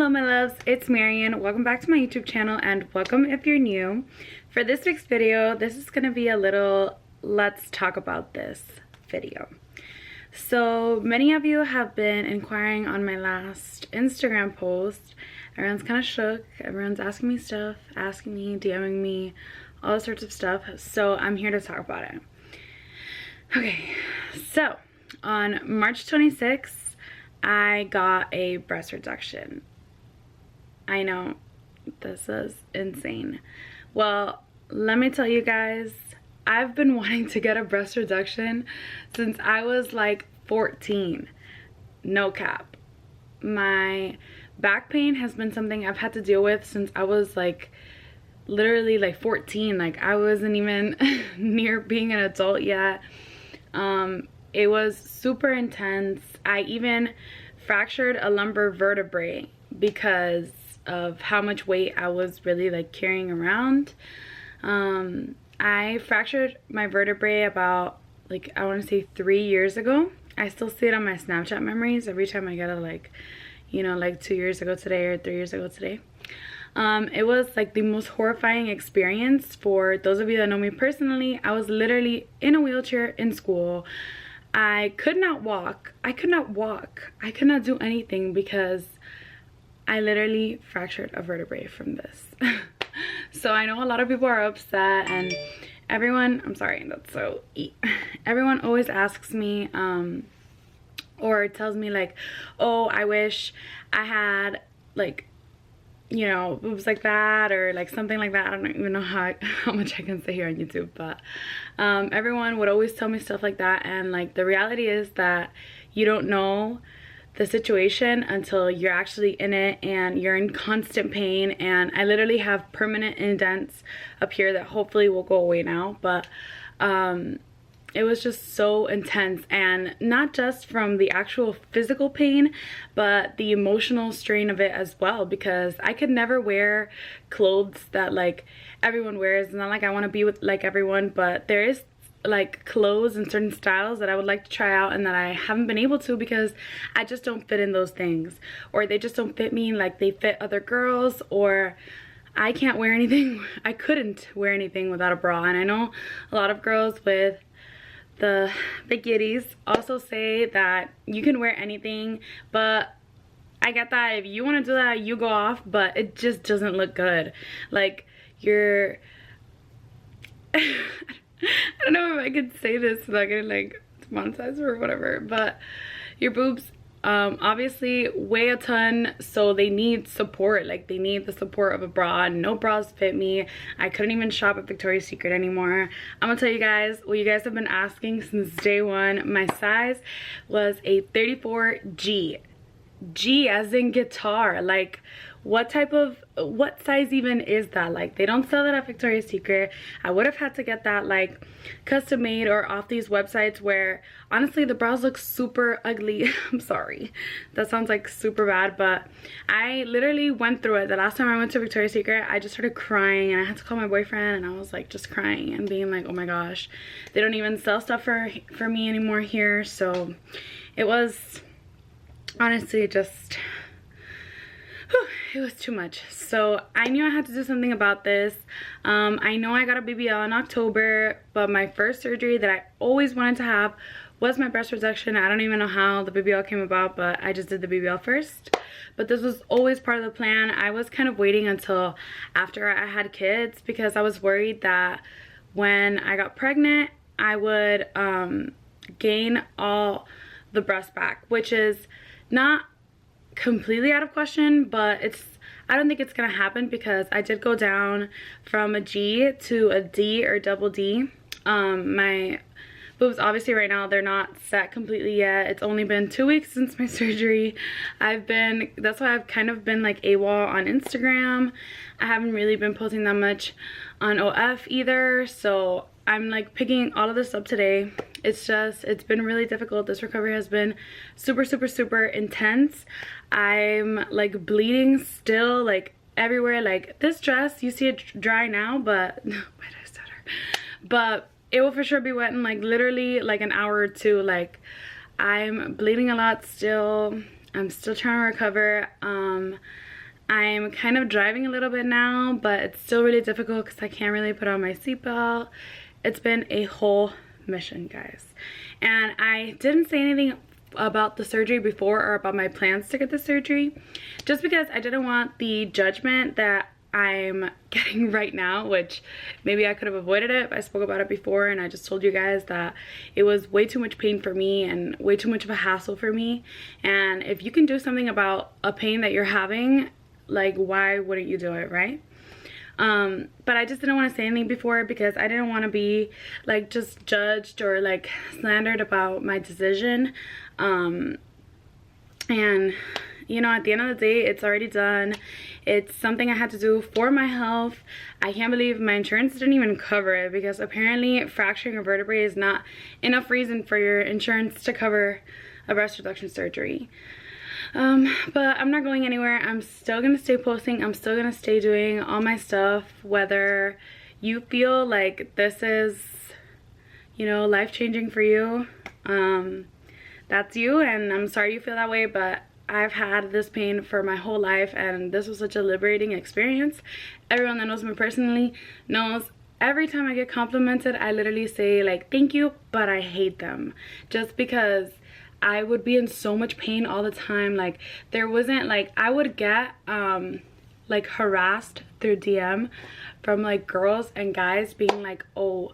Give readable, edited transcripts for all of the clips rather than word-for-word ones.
Hello my loves, it's Marian. Welcome back to my YouTube channel and welcome if you're new. For this week's video, this is going to be a little let's talk about this video. So many of you have been inquiring on my last Instagram post. Everyone's kind of shook. Everyone's asking me stuff, asking me, DMing me, all sorts of stuff. So I'm here to talk about it. Okay, so on March 26th, I got a breast reduction. I know, this is insane. Well, let me tell you guys, I've been wanting to get a breast reduction since I was like 14. No cap. My back pain has been something I've had to deal with since I was like literally like 14. Like I wasn't even near being an adult yet. It was super intense. I even fractured a lumbar vertebrae because of how much weight I was really like carrying around. I fractured my vertebrae about like, I want to say 3 years ago. I still see it on my Snapchat memories every time I get a like, you know, like 2 years ago today or 3 years ago today. It was like the most horrifying experience. For those of you that know me personally, I was literally in a wheelchair in school. I could not walk. I could not walk. I could not do anything because I literally fractured a vertebrae from this. So I know a lot of people are upset, and everyone, I'm sorry, that's so everyone always asks me or tells me like, oh, I wish I had like, you know, boobs like that or like something like that. I don't even know how much I can say here on YouTube, but everyone would always tell me stuff like that. And like the reality is that you don't know the situation until you're actually in it and you're in constant pain. And I literally have permanent indents up here that hopefully will go away now, but it was just so intense, and not just from the actual physical pain, but the emotional strain of it as well, because I could never wear clothes that like everyone wears. It's not like I want to be with like everyone, but there is like clothes and certain styles that I would like to try out and that I haven't been able to because I just don't fit in those things, or they just don't fit me like they fit other girls, or I can't wear anything. I couldn't wear anything without a bra. And I know a lot of girls with the bikinis also say that you can wear anything, but I get that. If you want to do that, you go off, but it just doesn't look good. Like you're I don't know if I could say this without getting like demonetized or whatever, but your boobs obviously weigh a ton, so they need support. Like they need the support of a bra. No bras fit me. I couldn't even shop at Victoria's Secret anymore. I'm gonna tell you guys what you guys have been asking since day one. My size was a 34G. G as in guitar. Like what size even is that? Like they don't sell that at Victoria's Secret. I would have had to get that like custom made or off these websites where honestly the bras look super ugly. I'm sorry, that sounds like super bad, but I literally went through it. The last time I went to Victoria's Secret, I just started crying and I had to call my boyfriend, and I was like just crying and being like, oh my gosh, they don't even sell stuff for me anymore here. So it was honestly just it was too much. So I knew I had to do something about this. I know I got a BBL in October, but my first surgery that I always wanted to have was my breast reduction. I don't even know how the BBL came about, but I just did the BBL first. But this was always part of the plan. I was kind of waiting until after I had kids because I was worried that when I got pregnant, I would gain all the breast back, which is not completely out of question, but I don't think it's gonna happen because I did go down from a G to a D or double D. My boobs obviously right now, they're not set completely yet. It's only been 2 weeks since my surgery. That's why I've kind of been like AWOL on Instagram. I haven't really been posting that much on OF either, so I'm like picking all of this up today. It's been really difficult. This recovery has been super intense. I'm like bleeding still, like everywhere. Like this dress, you see it dry now, but why did I stutter? But it will for sure be wet in like literally like an hour or two. Like I'm bleeding a lot still. I'm still trying to recover. I'm kind of driving a little bit now, but it's still really difficult because I can't really put on my seatbelt. It's been a whole mission, guys. And I didn't say anything about the surgery before or about my plans to get the surgery, just because I didn't want the judgment that I'm getting right now, which maybe I could have avoided it. I spoke about it before and I just told you guys that it was way too much pain for me and way too much of a hassle for me. And if you can do something about a pain that you're having, like, why wouldn't you do it, right? But I just didn't want to say anything before because I didn't want to be like just judged or like slandered about my decision. And you know, at the end of the day, it's already done. It's something I had to do for my health. I can't believe my insurance didn't even cover it because apparently fracturing a vertebrae is not enough reason for your insurance to cover a breast reduction surgery. But I'm not going anywhere. I'm still gonna stay posting. I'm still gonna stay doing all my stuff, whether you feel like this is, you know, life-changing for you. That's you, and I'm sorry you feel that way, but I've had this pain for my whole life, and this was such a liberating experience. Everyone that knows me personally knows every time I get complimented, I literally say like thank you, but I hate them, just because I would be in so much pain all the time. Like, there wasn't like, I would get like harassed through DM from like girls and guys being like, oh,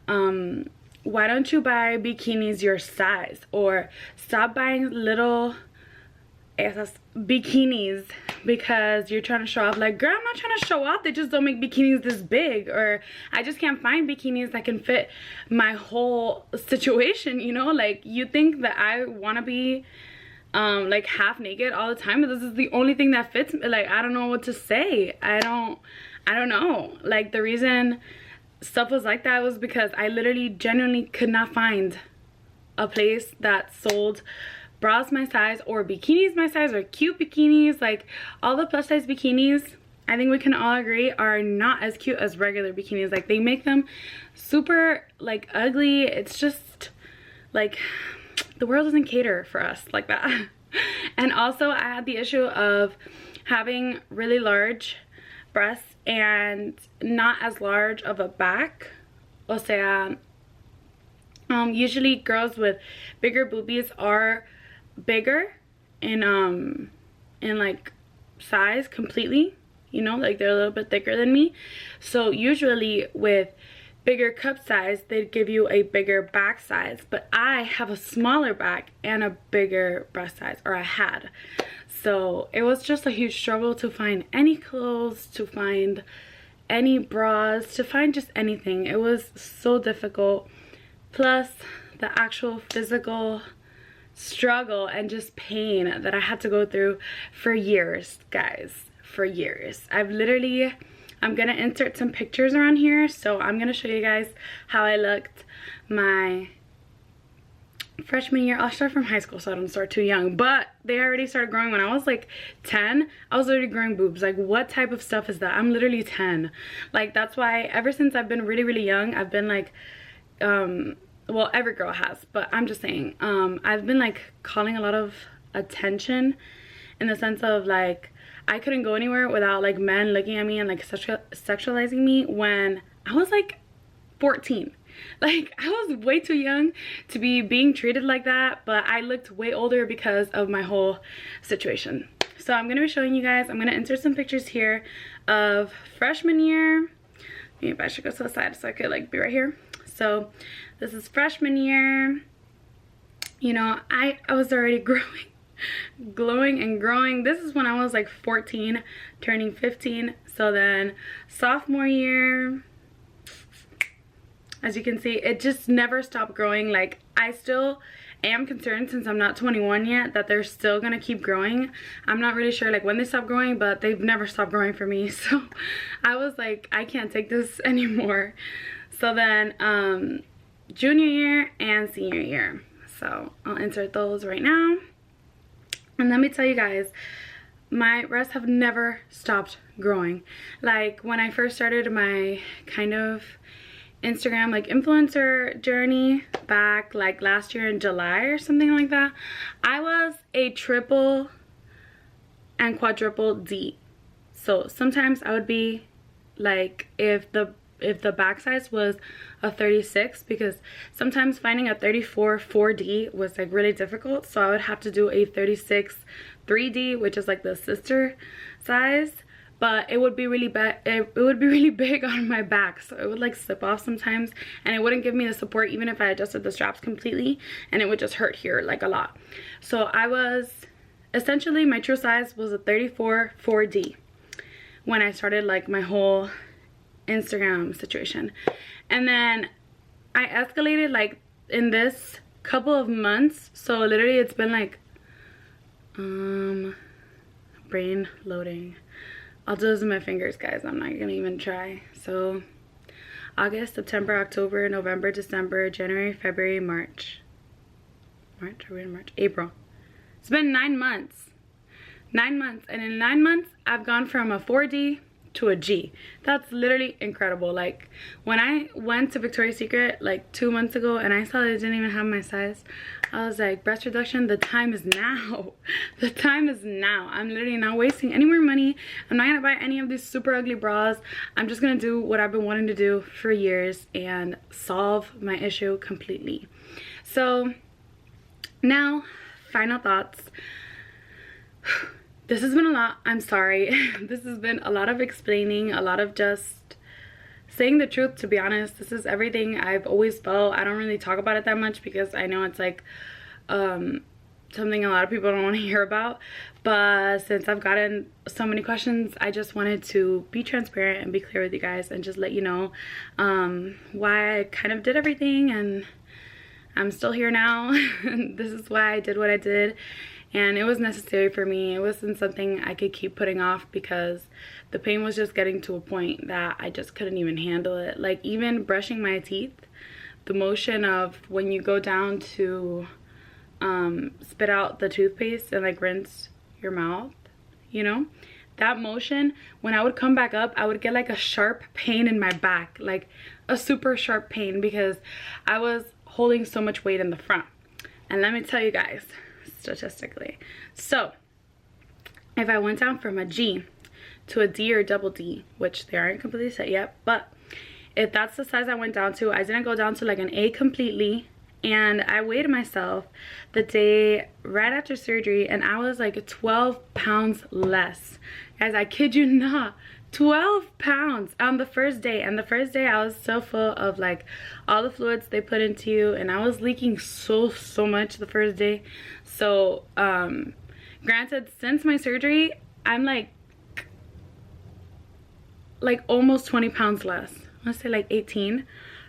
why don't you buy bikinis your size, or stop buying little bikinis because you're trying to show off. Like, girl, I'm not trying to show off, they just don't make bikinis this big, or I just can't find bikinis that can fit my whole situation, you know? Like, you think that I want to be like half naked all the time, but this is the only thing that fits me. Like, I don't know what to say. I don't know. Like, the reason stuff was like that was because I literally genuinely could not find a place that sold bras my size or bikinis my size or cute bikinis. Like, all the plus size bikinis, I think we can all agree, are not as cute as regular bikinis. Like, they make them super like ugly. It's just like the world doesn't cater for us like that. And also I had the issue of having really large breasts and not as large of a back. O sea, usually girls with bigger boobies are bigger in like size completely, you know, like they're a little bit thicker than me. So usually with bigger cup size, they'd give you a bigger back size, but I have a smaller back and a bigger breast size, or I had. So it was just a huge struggle to find any clothes, to find any bras, to find just anything. It was so difficult. Plus the actual physical struggle and just pain that I had to go through for years, guys, for years. I'm gonna insert some pictures around here, so I'm gonna show you guys how I looked my freshman year. I'll start from high school so I don't start too young, but they already started growing when I was like 10. I was already growing boobs. Like, what type of stuff is that? I'm literally 10. Like, that's why ever since I've been really young, I've been like, well, every girl has, but I'm just saying, I've been like calling a lot of attention in the sense of like, I couldn't go anywhere without like men looking at me and like sexualizing me when I was like 14. Like, I was way too young to be being treated like that, but I looked way older because of my whole situation. So I'm gonna be showing you guys, I'm gonna insert some pictures here of freshman year. Maybe I should go to the side so I could like be right here. So this is freshman year. You know, I was already glowing and growing. This is when I was like 14, turning 15. So then sophomore year, as you can see, it just never stopped growing. Like, I still am concerned, since I'm not 21 yet, that they're still gonna keep growing. I'm not really sure like when they stop growing, but they've never stopped growing for me. So I was like, I can't take this anymore. So then junior year and senior year. So I'll insert those right now. And let me tell you guys, my breasts have never stopped growing. Like, when I first started my kind of Instagram like influencer journey back like last year in July or something like that, I was a triple and quadruple D. So sometimes I would be like, if the back size was a 36, because sometimes finding a 34 4D was like really difficult, so I would have to do a 36 3D, which is like the sister size, but it would be really bad. It would be really big on my back, so it would like slip off sometimes, and it wouldn't give me the support even if I adjusted the straps completely, and it would just hurt here like a lot. So I was essentially, my true size was a 34 4D when I started like my whole Instagram situation. And then I escalated like in this couple of months, so literally it's been like brain loading. I'll do this with my fingers, guys. I'm not gonna even try. So August, September, October, November, December, January, February, March, April. It's been 9 months. 9 months, and in 9 months I've gone from a 4D to a G. That's literally incredible. Like when I went to Victoria's Secret like 2 months ago and I saw they didn't even have my size, I was like, breast reduction, the time is now. The time is now. I'm literally not wasting any more money. I'm not gonna buy any of these super ugly bras. I'm just gonna do what I've been wanting to do for years and solve my issue completely. So now, final thoughts. This has been a lot. I'm sorry. This has been a lot of explaining, a lot of just saying the truth, to be honest. This is everything I've always felt. I don't really talk about it that much because I know it's like something a lot of people don't want to hear about. But since I've gotten so many questions, I just wanted to be transparent and be clear with you guys and just let you know why I kind of did everything, and I'm still here now. This is why I did what I did. And it was necessary for me. It wasn't something I could keep putting off because the pain was just getting to a point that I just couldn't even handle it. Like even brushing my teeth, the motion of when you go down to spit out the toothpaste and like rinse your mouth, you know, that motion, when I would come back up, I would get like a sharp pain in my back, like a super sharp pain, because I was holding so much weight in the front. And let me tell you guys, statistically, so if I went down from a G to a D or double D, which they aren't completely set yet, but if that's the size I went down to, I didn't go down to like an A completely. And I weighed myself the day right after surgery and I was like 12 pounds less. Guys, I kid you not, 12 pounds on the first day. And the first day I was so full of like all the fluids they put into you, and I was leaking so much the first day. So granted, since my surgery, I'm like almost 20 pounds less. I want to say like 18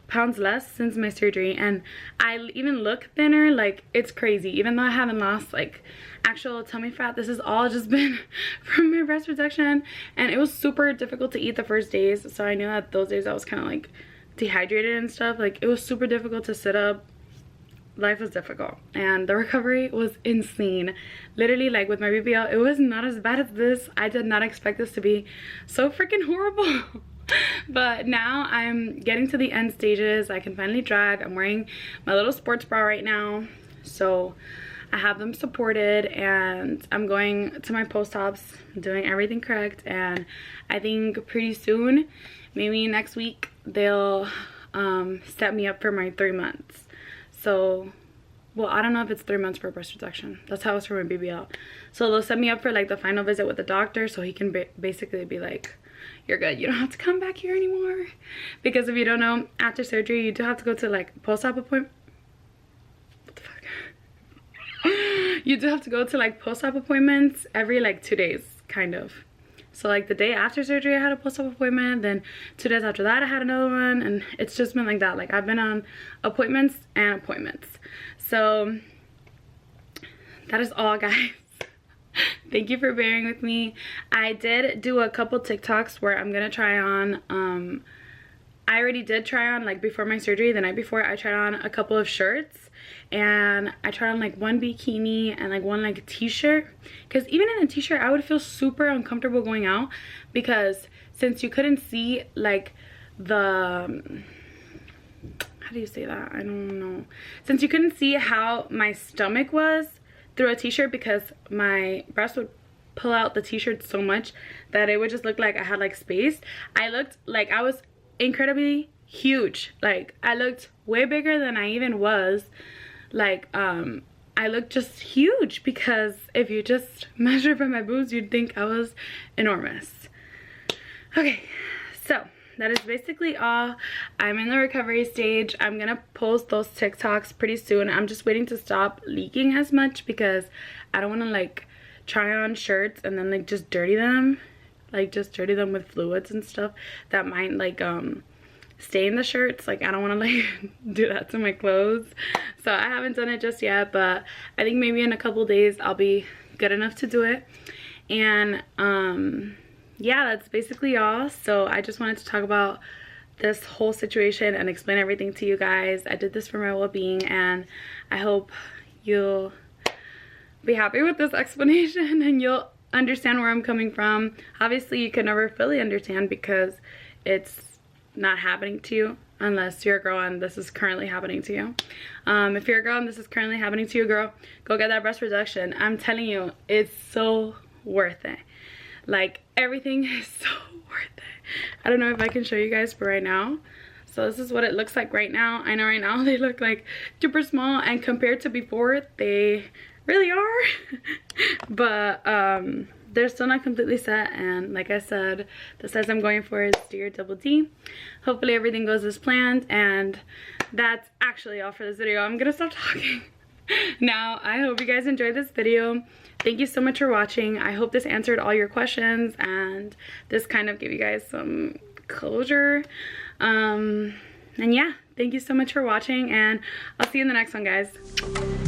pounds less since my surgery, and I even look thinner. Like it's crazy. Even though I haven't lost like actual tummy fat, this has all just been from my breast reduction, and it was super difficult to eat the first days. So I knew that those days I was kind of like dehydrated and stuff. Like it was super difficult to sit up. Life was difficult, and the recovery was insane. Literally, like with my BBL, it was not as bad as this. I did not expect this to be so freaking horrible. But now I'm getting to the end stages. I can finally drag. I'm wearing my little sports bra right now, so I have them supported, and I'm going to my post-ops, doing everything correct. And I think pretty soon, maybe next week, they'll set me up for my 3 months. So, well, I don't know if it's 3 months for breast reduction. That's how it's for my BBL. So they'll set me up for like the final visit with the doctor, so he can basically be like, you're good, you don't have to come back here anymore. Because if you don't know, after surgery you do have to go to like post-op appointment. What the fuck? You do have to go to like post-op appointments every like 2 days, kind of. So like the day after surgery I had a post-op appointment, then 2 days after that I had another one, and it's just been like that. Like I've been on appointments and appointments. So that is all, guys. Thank you for bearing with me. I did do a couple TikToks where I'm gonna try on I already did try on, like before my surgery, the night before, I tried on a couple of shirts, and I tried on like one bikini and like one like t-shirt, because even in a t-shirt I would feel super uncomfortable going out, because since you couldn't see like the, how do you say that, I don't know, since you couldn't see how my stomach was through a t-shirt, because my breast would pull out the t-shirt so much that it would just look like I had like space. I looked like I was incredibly huge. Like I looked way bigger than I even was. Like I looked just huge, because if you just measure by my boobs, you'd think I was enormous. Okay, so that is basically all. I'm in the recovery stage. I'm gonna post those TikToks pretty soon. I'm just waiting to stop leaking as much, because I don't want to like try on shirts and then like just dirty them, like just dirty them with fluids and stuff that might like stay in the shirts. Like I don't want to like do that to my clothes, so I haven't done it just yet, but I think maybe in a couple days I'll be good enough to do it. And yeah, that's basically all. So I just wanted to talk about this whole situation and explain everything to you guys. I did this for my well-being, and I hope you'll be happy with this explanation and you'll understand where I'm coming from. Obviously you can never fully understand, because it's not happening to you unless you're a girl and this is currently happening to you. If you're a girl and this is currently happening to you, girl, go get that breast reduction. I'm telling you, it's so worth it. Like everything is so worth it. I don't know if I can show you guys for right now. So this is what it looks like right now. I know right now they look like super small, and compared to before they really are. But they're still not completely set, and like I said, the size I'm going for is Dear Double D. Hopefully everything goes as planned, and that's actually all for this video. I'm gonna stop talking now. I hope you guys enjoyed this video. Thank you so much for watching. I hope this answered all your questions, and this kind of gave you guys some closure. And yeah, thank you so much for watching, and I'll see you in the next one, guys.